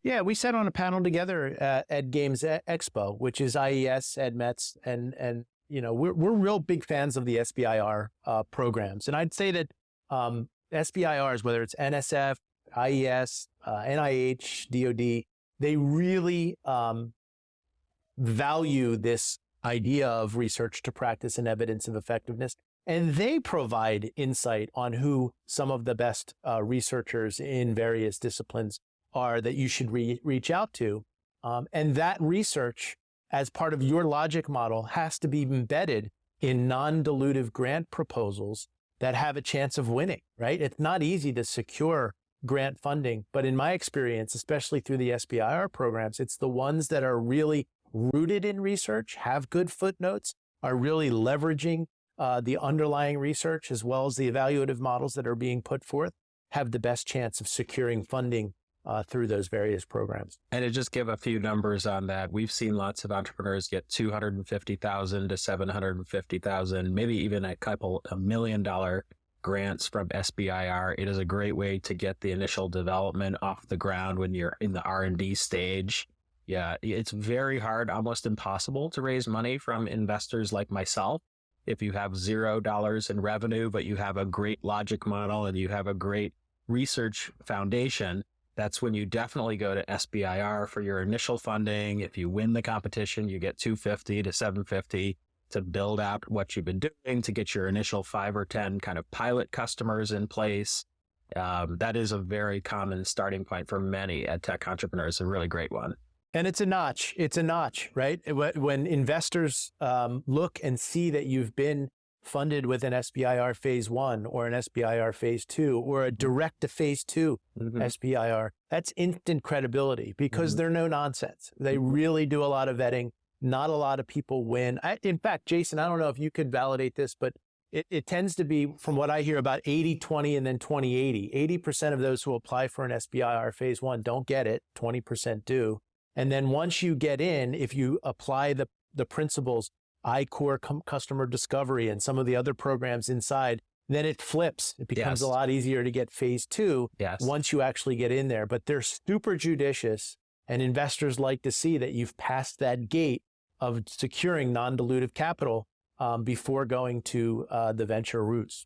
Yeah, we sat on a panel together at Games Expo, which is IES, EdMets, and we're real big fans of the SBIR programs. And I'd say that SBIRs, whether it's NSF, IES, NIH, DoD, they really value this idea of research to practice and evidence of effectiveness. And they provide insight on who some of the best researchers in various disciplines are that you should reach out to. And that research, as part of your logic model, has to be embedded in non-dilutive grant proposals that have a chance of winning, right? It's not easy to secure grant funding, but in my experience, especially through the SBIR programs, it's the ones that are really rooted in research, have good footnotes, are really leveraging the underlying research as well as the evaluative models that are being put forth, have the best chance of securing funding through those various programs. And to just give a few numbers on that, we've seen lots of entrepreneurs get $250,000 to $750,000, maybe even $1 million grants from SBIR. It is a great way to get the initial development off the ground when you're in the R&D stage. Yeah, it's very hard, almost impossible to raise money from investors like myself. If you have $0 in revenue, but you have a great logic model and you have a great research foundation, that's when you definitely go to SBIR for your initial funding. If you win the competition, you get $250 to $750 to build out what you've been doing, to get your initial 5 or 10 kind of pilot customers in place. That is a very common starting point for many EdTech entrepreneurs, a really great one. And it's a notch, right? When investors look and see that you've been funded with an SBIR phase 1 or an SBIR phase 2 or a direct to phase 2 SBIR, that's instant credibility because they're no nonsense. They really do a lot of vetting. Not a lot of people win. In fact, Jason, I don't know if you could validate this, but it tends to be, from what I hear, about 80-20 and then 20-80. 80% of those who apply for an SBIR phase 1 don't get it, 20% do. And then once you get in, if you apply the principles, I-Core customer discovery and some of the other programs inside, then it flips. It becomes a lot easier to get phase 2 once you actually get in there. But they're super judicious, and investors like to see that you've passed that gate of securing non-dilutive capital before going to the venture routes.